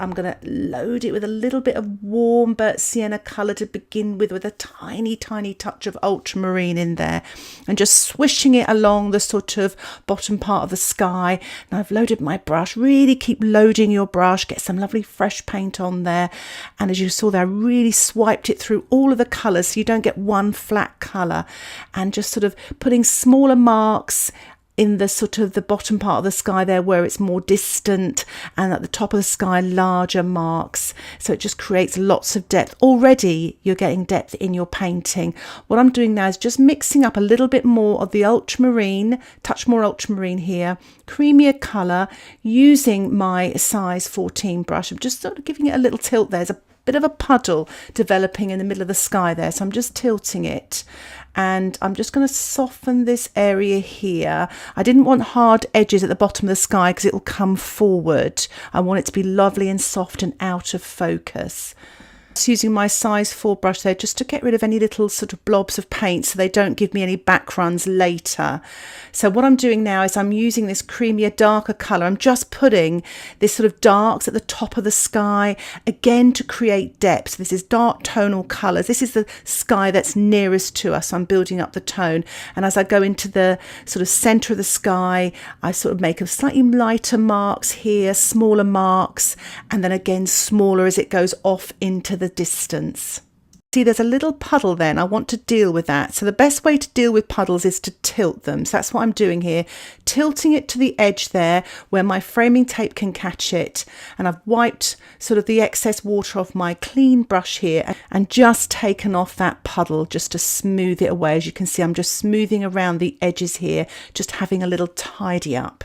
I'm going to load it with a little bit of warm burnt sienna colour to begin with a tiny, tiny touch of ultramarine in there, and just swishing it along the sort of bottom part of the sky. Now I've loaded my brush. Really keep loading your brush, get some lovely fresh paint on there. And as you saw there, I really swiped it through all of the colours so you don't get one flat colour, and just sort of putting smaller marks in the sort of the bottom part of the sky there where it's more distant, and at the top of the sky larger marks, so it just creates lots of depth. Already you're getting depth in your painting. What I'm doing now is just mixing up a little bit more of the ultramarine, touch more ultramarine here, creamier colour, using my size 14 brush. I'm just sort of giving it a little tilt. There's a bit of a puddle developing in the middle of the sky there, so I'm just tilting it, and I'm just going to soften this area here. I didn't want hard edges at the bottom of the sky because it will come forward. I want it to be lovely and soft and out of focus. Just using my size 4 brush there just to get rid of any little sort of blobs of paint so they don't give me any backgrounds later. So what I'm doing now is I'm using this creamier, darker colour. I'm just putting this sort of darks at the top of the sky, again to create depth. This is dark tonal colours. This is the sky that's nearest to us. So I'm building up the tone. And as I go into the sort of centre of the sky, I sort of make a slightly lighter marks here, smaller marks, and then again smaller as it goes off into the distance. See, there's a little puddle then. I want to deal with that. So the best way to deal with puddles is to tilt them. So that's what I'm doing here, tilting it to the edge there where my framing tape can catch it. And I've wiped sort of the excess water off my clean brush here and just taken off that puddle just to smooth it away. As you can see, I'm just smoothing around the edges here, just having a little tidy up.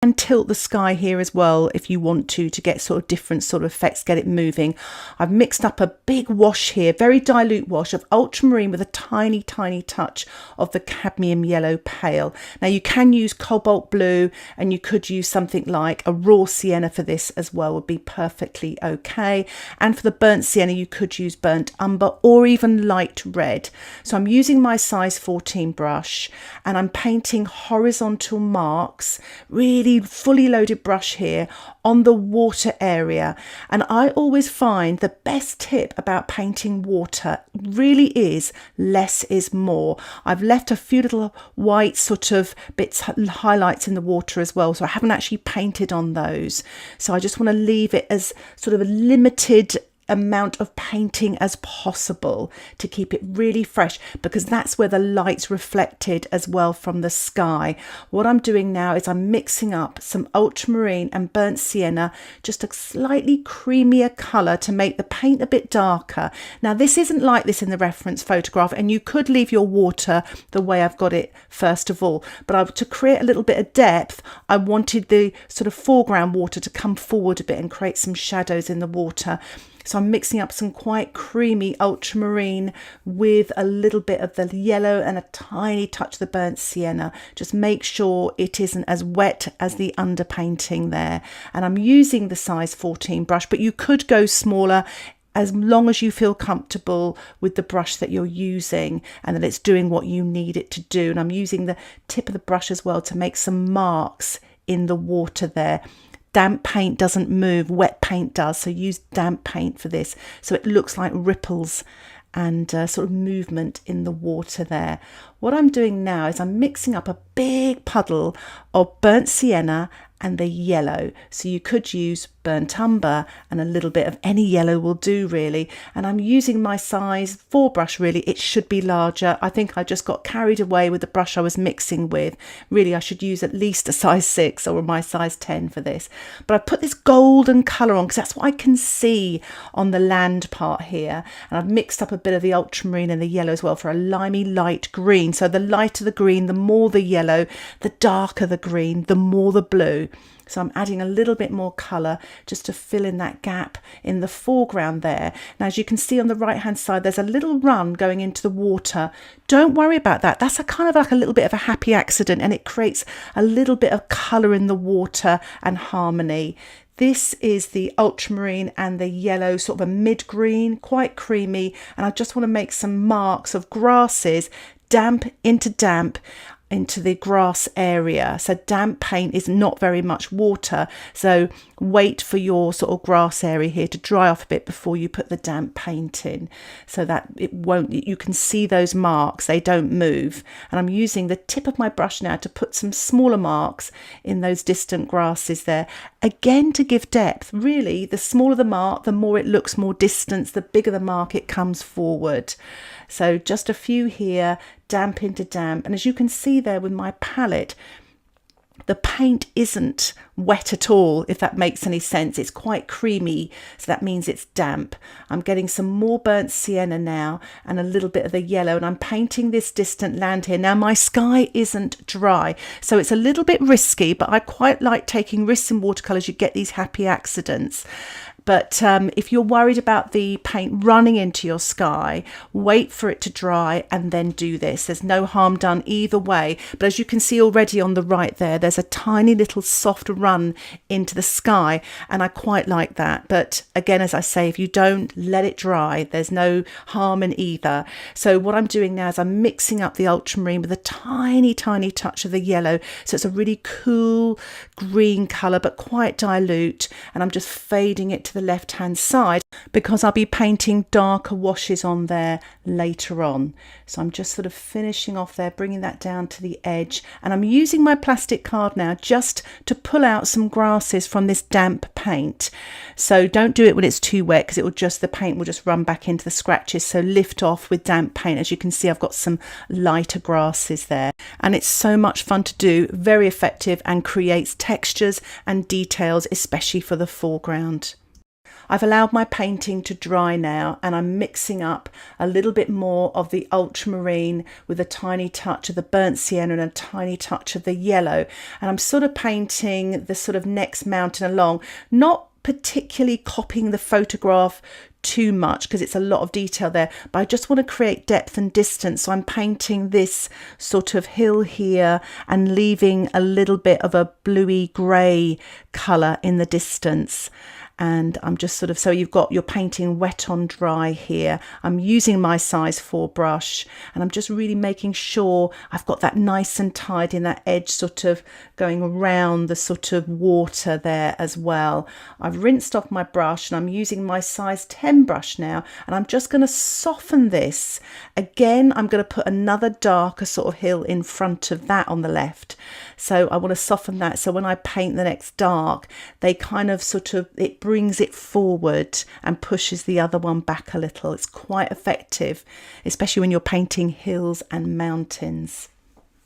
And tilt the sky here as well if you want to get sort of different sort of effects, get it moving. I've mixed up a big wash here, very dilute wash of ultramarine with a tiny, tiny touch of the cadmium yellow pale. Now you can use cobalt blue, and you could use something like a raw sienna for this as well, would be perfectly okay. And for the burnt sienna, you could use burnt umber or even light red. So I'm using my size 14 brush and I'm painting horizontal marks, really fully loaded brush here on the water area. And I always find the best tip about painting water really is less is more. I've left a few little white sort of bits, highlights in the water as well, so I haven't actually painted on those. So I just want to leave it as sort of a limited amount of painting as possible to keep it really fresh, because that's where the light's reflected as well from the sky. What I'm doing now is I'm mixing up some ultramarine and burnt sienna, just a slightly creamier colour to make the paint a bit darker. Now this isn't like this in the reference photograph, and you could leave your water the way I've got it first of all, but to create a little bit of depth, I wanted the sort of foreground water to come forward a bit and create some shadows in the water. So I'm mixing up some quite creamy ultramarine with a little bit of the yellow and a tiny touch of the burnt sienna. Just make sure it isn't as wet as the underpainting there. And I'm using the size 14 brush, but you could go smaller as long as you feel comfortable with the brush that you're using and that it's doing what you need it to do. And I'm using the tip of the brush as well to make some marks in the water there. Damp paint doesn't move, wet paint does, so use damp paint for this so it looks like ripples and sort of movement in the water there. What I'm doing now is I'm mixing up a big puddle of burnt sienna and the yellow, so you could use burnt umber, and a little bit of any yellow will do really. And I'm using my size 4 brush. Really, it should be larger. I think I just got carried away with the brush I was mixing with. Really, I should use at least a size 6 or my size 10 for this. But I put this golden colour on because that's what I can see on the land part here, and I've mixed up a bit of the ultramarine and the yellow as well for a limey light green. So the lighter the green, the more the yellow, the darker the green, the more the blue. So I'm adding a little bit more colour just to fill in that gap in the foreground there. Now, as you can see on the right hand side, there's a little run going into the water. Don't worry about that. That's a kind of like a little bit of a happy accident, and it creates a little bit of colour in the water and harmony. This is the ultramarine and the yellow, sort of a mid-green, quite creamy. And I just want to make some marks of grasses, damp into damp, into the grass area. So damp paint is not very much water, so wait for your sort of grass area here to dry off a bit before you put the damp paint in, so that it won't, you can see those marks, they don't move. And I'm using the tip of my brush now to put some smaller marks in those distant grasses there, again to give depth. Really, the smaller the mark, the more it looks more distant, the bigger the mark it comes forward. So just a few here, damp into damp. And as you can see there with my palette, the paint isn't wet at all, if that makes any sense. It's quite creamy, so that means it's damp. I'm getting some more burnt sienna now and a little bit of the yellow, and I'm painting this distant land here. Now my sky isn't dry, so it's a little bit risky, but I quite like taking risks in watercolours. You get these happy accidents. But if you're worried about the paint running into your sky, wait for it to dry and then do this. There's no harm done either way. But as you can see already on the right there, there's a tiny little soft run into the sky, and I quite like that. But again, as I say, if you don't let it dry, there's no harm in either. So what I'm doing now is I'm mixing up the ultramarine with a tiny, tiny touch of the yellow. So it's a really cool green colour, but quite dilute. And I'm just fading it to the left hand side because I'll be painting darker washes on there later on. So I'm just sort of finishing off there, bringing that down to the edge, and I'm using my plastic card now just to pull out some grasses from this damp paint. So don't do it when it's too wet, because it will just, the paint will just run back into the scratches. So lift off with damp paint. As you can see, I've got some lighter grasses there, and it's so much fun to do, very effective, and creates textures and details, especially for the foreground. I've allowed my painting to dry now, and I'm mixing up a little bit more of the ultramarine with a tiny touch of the burnt sienna and a tiny touch of the yellow. And I'm sort of painting the sort of next mountain along, not particularly copying the photograph too much because it's a lot of detail there, but I just want to create depth and distance. So I'm painting this sort of hill here and leaving a little bit of a bluey grey colour in the distance. And I'm just sort of, so you've got your painting wet on dry here. I'm using my size 4 brush, and I'm just really making sure I've got that nice and tight in that edge sort of going around the sort of water there as well. I've rinsed off my brush, and I'm using my size 10 brush now, and I'm just going to soften this. Again, I'm going to put another darker sort of hill in front of that on the left. So I want to soften that, so when I paint the next dark, they kind of sort of, it brings it forward and pushes the other one back a little. It's quite effective, especially when you're painting hills and mountains.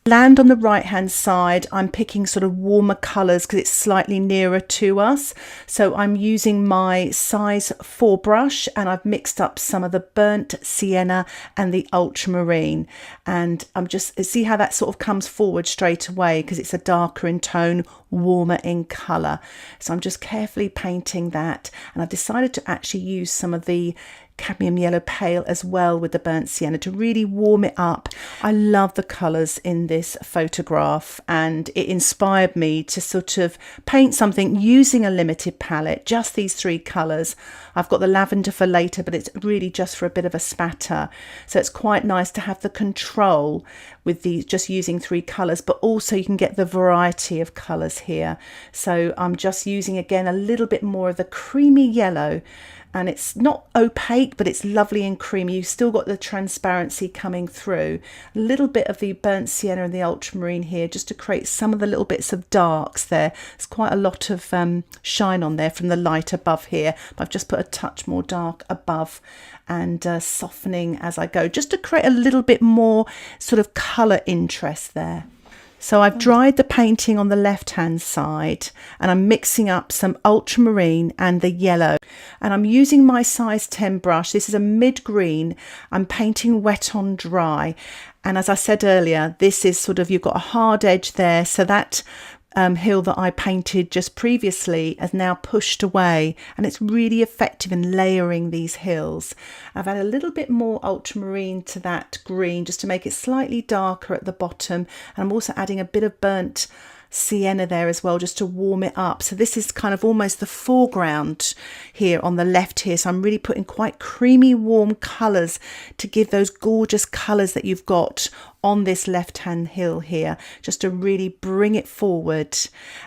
Land on the right hand side, I'm picking sort of warmer colours because it's slightly nearer to us. So I'm using my size 4 brush, and I've mixed up some of the burnt sienna and the ultramarine, and I'm just, see how that sort of comes forward straight away because it's a darker in tone, warmer in colour. So I'm just carefully painting that, and I've decided to actually use some of the cadmium yellow pale as well with the burnt sienna to really warm it up. I love the colours in this photograph, and it inspired me to sort of paint something using a limited palette, just these 3 colours. I've got the lavender for later, but it's really just for a bit of a spatter. So it's quite nice to have the control with these, just using 3 colours, but also you can get the variety of colours here. So I'm just using again a little bit more of the creamy yellow, and it's not opaque, but it's lovely and creamy. You've still got the transparency coming through. A little bit of the burnt sienna and the ultramarine here just to create some of the little bits of darks there. There's quite a lot of shine on there from the light above here, but I've just put a touch more dark above and softening as I go, just to create a little bit more sort of colour interest there. So I've dried the painting on the left hand side, and I'm mixing up some ultramarine and the yellow, and I'm using my size 10 brush. This is a mid green. I'm painting wet on dry, and as I said earlier, this is sort of, you've got a hard edge there, so that hill that I painted just previously has now pushed away, and it's really effective in layering these hills. I've added a little bit more ultramarine to that green just to make it slightly darker at the bottom, and I'm also adding a bit of burnt sienna there as well just to warm it up. So this is kind of almost the foreground here on the left here, so I'm really putting quite creamy warm colours to give those gorgeous colours that you've got on this left-hand hill here, just to really bring it forward.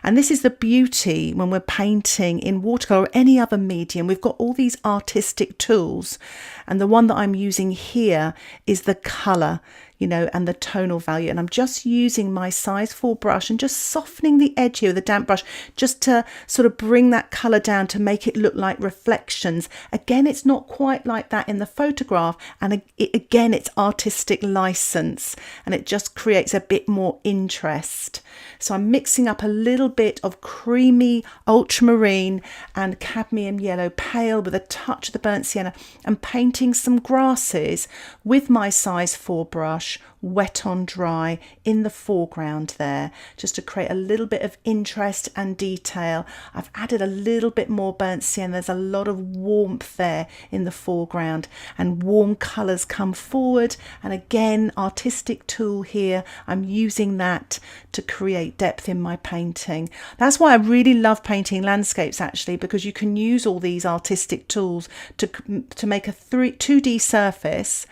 And this is the beauty when we're painting in watercolour or any other medium. We've got all these artistic tools, and the one that I'm using here is the colour, you know, and the tonal value. And I'm just using my size 4 brush and just softening the edge here with a damp brush, just to sort of bring that colour down to make it look like reflections. Again, it's not quite like that in the photograph, and again, it's artistic license, and it just creates a bit more interest. So I'm mixing up a little bit of creamy ultramarine and cadmium yellow pale with a touch of the burnt sienna, and painting some grasses with my size 4 brush, wet on dry, in the foreground there, just to create a little bit of interest and detail. I've added a little bit more burnt sienna. There's a lot of warmth there in the foreground, and warm colours come forward, and again, artistic tool here, I'm using that to create depth in my painting. That's why I really love painting landscapes, actually, because you can use all these artistic tools to make a 2D surface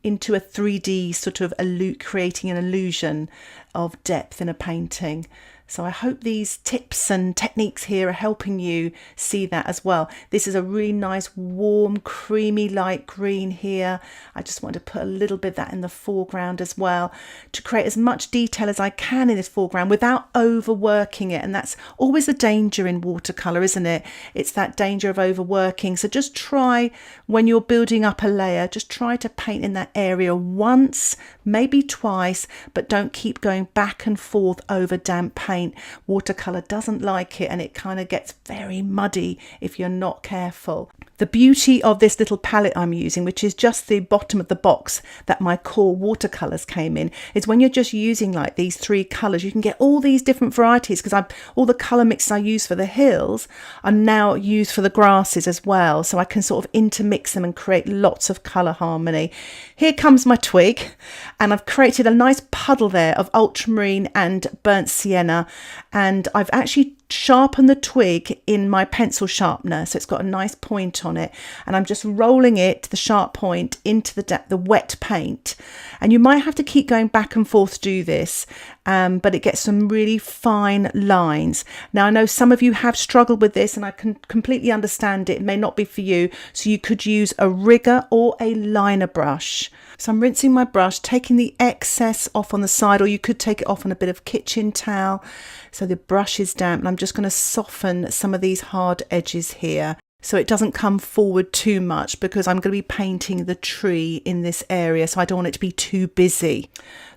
into a 3D sort of creating an illusion of depth in a painting. So I hope these tips and techniques here are helping you see that as well. This is a really nice warm creamy light green here. I just want to put a little bit of that in the foreground as well, to create as much detail as I can in this foreground without overworking it. And that's always a danger in watercolour, isn't it? It's that danger of overworking. So just try, when you're building up a layer, just try to paint in that area once, maybe twice, but don't keep going back and forth over damp paint. Watercolour doesn't like it, and it kind of gets very muddy if you're not careful. The beauty of this little palette I'm using, which is just the bottom of the box that my core watercolours came in, is when you're just using like these 3 colours, you can get all these different varieties, because all the colour mixes I use for the hills are now used for the grasses as well, so I can sort of intermix them and create lots of colour harmony. Here comes my twig, and I've created a nice puddle there of ultramarine and burnt sienna, and I've actually sharpen the twig in my pencil sharpener, so it's got a nice point on it, and I'm just rolling it, the sharp point, into the wet paint. And you might have to keep going back and forth to do this, but it gets some really fine lines. Now, I know some of you have struggled with this, and I can completely understand it. It may not be for you, so you could use a rigger or a liner brush. So I'm rinsing my brush, taking the excess off on the side, or you could take it off on a bit of kitchen towel. So the brush is damp, and I'm just going to soften some of these hard edges here, so it doesn't come forward too much, because I'm going to be painting the tree in this area, so I don't want it to be too busy.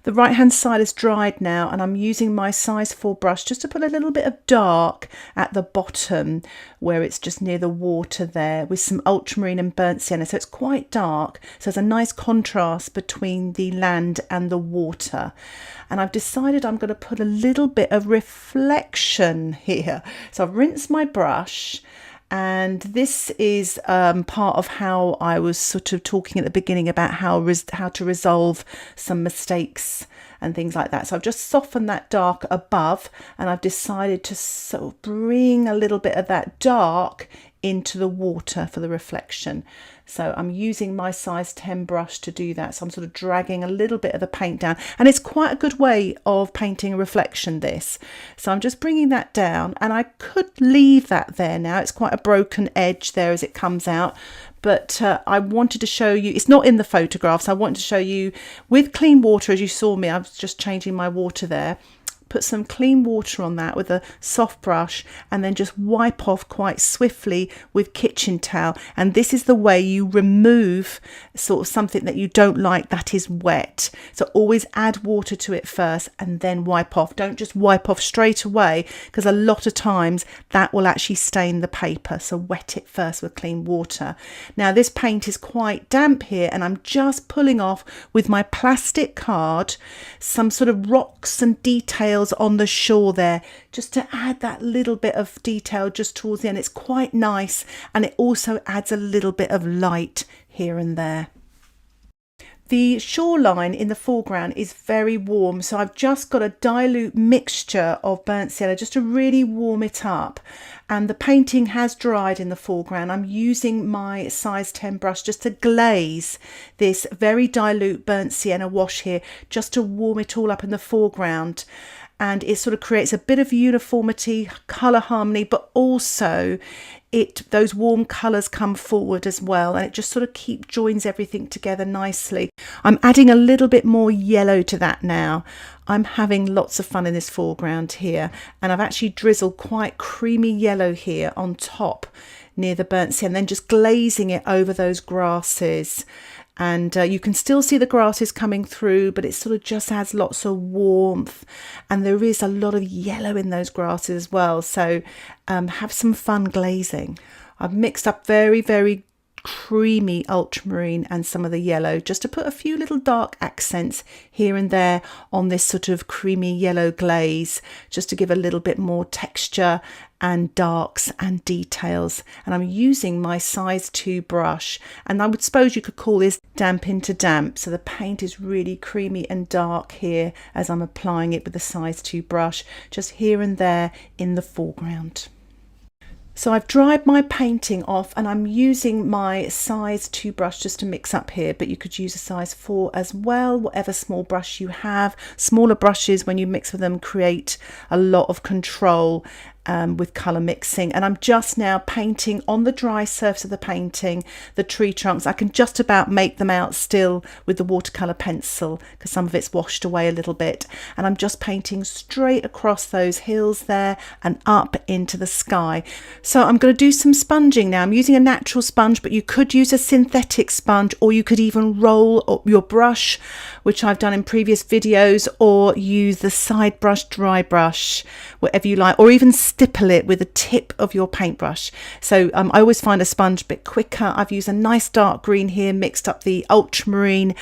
The right hand side is dried now, and I'm using my size 4 brush just to put a little bit of dark at the bottom where it's just near the water there, with some ultramarine and burnt sienna, so it's quite dark, so there's a nice contrast between the land and the water. And I've decided I'm going to put a little bit of reflection here, so I've rinsed my brush. And this is part of how I was sort of talking at the beginning about how to resolve some mistakes and things like that. So I've just softened that dark above, and I've decided to sort of bring a little bit of that dark into the water for the reflection. So I'm using my size 10 brush to do that. So I'm sort of dragging a little bit of the paint down, and it's quite a good way of painting a reflection, this. So I'm just bringing that down, and I could leave that there now. It's quite a broken edge there as it comes out, but I wanted to show you, it's not in the photographs, I wanted to show you with clean water. As you saw me, I was just changing my water there. Put some clean water on that with a soft brush, and then just wipe off quite swiftly with kitchen towel. And this is the way you remove sort of something that you don't like that is wet. So always add water to it first and then wipe off. Don't just wipe off straight away, because a lot of times that will actually stain the paper. So wet it first with clean water. Now this paint is quite damp here, and I'm just pulling off with my plastic card some sort of rocks and details on the shore there, just to add that little bit of detail just towards the end. It's quite nice, and it also adds a little bit of light here and there. The shoreline in the foreground is very warm, so I've just got a dilute mixture of burnt sienna just to really warm it up. and the painting has dried in the foreground. I'm using my size 10 brush just to glaze this very dilute burnt sienna wash here, just to warm it all up in the foreground. And it sort of creates a bit of uniformity, colour harmony, but also those warm colours come forward as well, and it just sort of joins everything together nicely. I'm adding a little bit more yellow to that now. I'm having lots of fun in this foreground here, and I've actually drizzled quite creamy yellow here on top near the burnt sienna, and then just glazing it over those grasses. And you can still see the grasses coming through, but it sort of just adds lots of warmth, and there is a lot of yellow in those grasses as well, so have some fun glazing. I've mixed up very creamy ultramarine and some of the yellow just to put a few little dark accents here and there on this sort of creamy yellow glaze, just to give a little bit more texture and darks and details. And I'm using my size 2 brush, and I would suppose you could call this damp into damp, so the paint is really creamy and dark here as I'm applying it with the size 2 brush, just here and there in the foreground. So I've dried my painting off, and I'm using my size 2 brush just to mix up here, but you could use a size 4 as well, whatever small brush you have. Smaller brushes, when you mix with them, create a lot of control with colour mixing. And I'm just now painting on the dry surface of the painting the tree trunks. I can just about make them out still with the watercolour pencil because some of it's washed away a little bit, and I'm just painting straight across those hills there and up into the sky. So I'm going to do some sponging now. I'm using a natural sponge, but you could use a synthetic sponge, or you could even roll up your brush, which I've done in previous videos, or use the side brush, dry brush, whatever you like, or even stipple it with the tip of your paintbrush. So I always find a sponge a bit quicker. I've used a nice dark green here, mixed up the ultramarine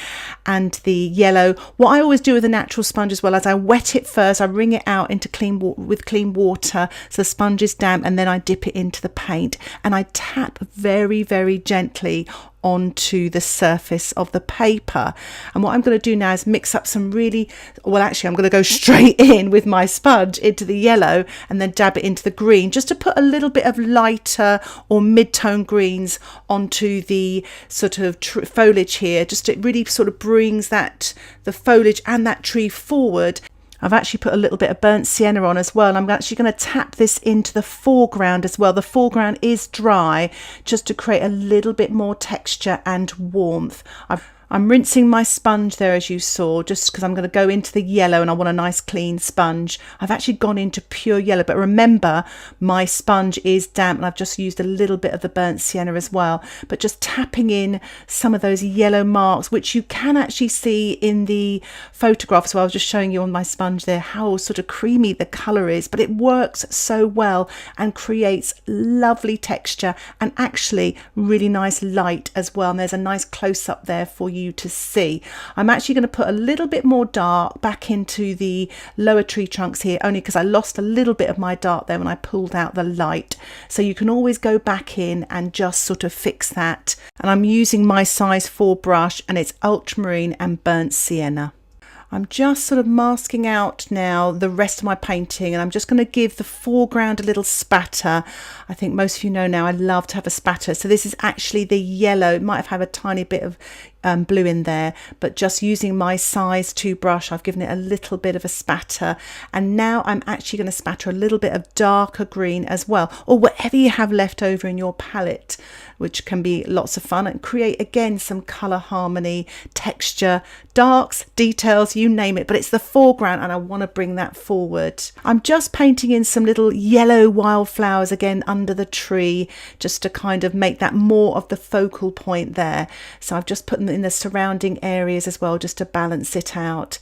and the yellow. What I always do with a natural sponge as well, as I wet it first, I wring it out into clean water so the sponge is damp, and then I dip it into the paint and I tap very gently onto the surface of the paper. And what I'm going to do now is mix up some I'm going to go straight in with my sponge into the yellow and then dab it into the green, just to put a little bit of lighter or mid-tone greens onto the sort of foliage here. Just it really sort of brings the foliage and that tree forward. I've actually put a little bit of burnt sienna on as well. I'm actually going to tap this into the foreground as well. The foreground is dry, just to create a little bit more texture and warmth. I'm rinsing my sponge there, as you saw, just because I'm going to go into the yellow and I want a nice clean sponge. I've actually gone into pure yellow, but remember my sponge is damp and I've just used a little bit of the burnt sienna as well. But just tapping in some of those yellow marks, which you can actually see in the photograph. So I was just showing you on my sponge there how sort of creamy the colour is, but it works so well and creates lovely texture and actually really nice light as well. And there's a nice close-up there for you to see. I'm actually going to put a little bit more dark back into the lower tree trunks here, only because I lost a little bit of my dark there when I pulled out the light. So you can always go back in and just sort of fix that. And I'm using my size 4 brush, and it's ultramarine and burnt sienna. I'm just sort of masking out now the rest of my painting, and I'm just going to give the foreground a little spatter. I think most of you know now I love to have a spatter. So this is actually the yellow. It might have had a tiny bit of blue in there, but just using my size 2 brush, I've given it a little bit of a spatter. And now I'm actually going to spatter a little bit of darker green as well, or whatever you have left over in your palette, which can be lots of fun, and create again some colour harmony, texture, darks, details, you name it, but it's the foreground and I want to bring that forward. I'm just painting in some little yellow wildflowers again under the tree, just to kind of make that more of the focal point there. So I've just put them in the surrounding areas as well, just to balance it out.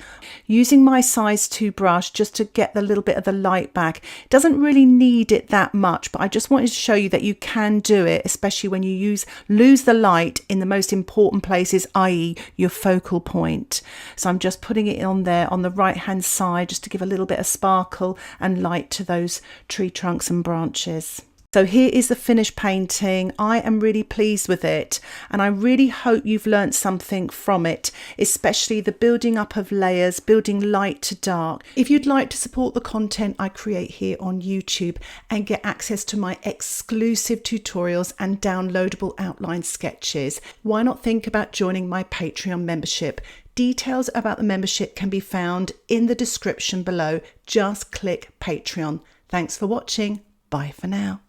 Using my size 2 brush just to get the little bit of the light back. It doesn't really need it that much, but I just wanted to show you that you can do it, especially when you lose the light in the most important places, i.e. your focal point. So I'm just putting it on there on the right hand side, just to give a little bit of sparkle and light to those tree trunks and branches. So here is the finished painting. I am really pleased with it, and I really hope you've learned something from it, especially the building up of layers, building light to dark. If you'd like to support the content I create here on YouTube and get access to my exclusive tutorials and downloadable outline sketches, why not think about joining my Patreon membership? Details about the membership can be found in the description below. Just click Patreon. Thanks for watching. Bye for now.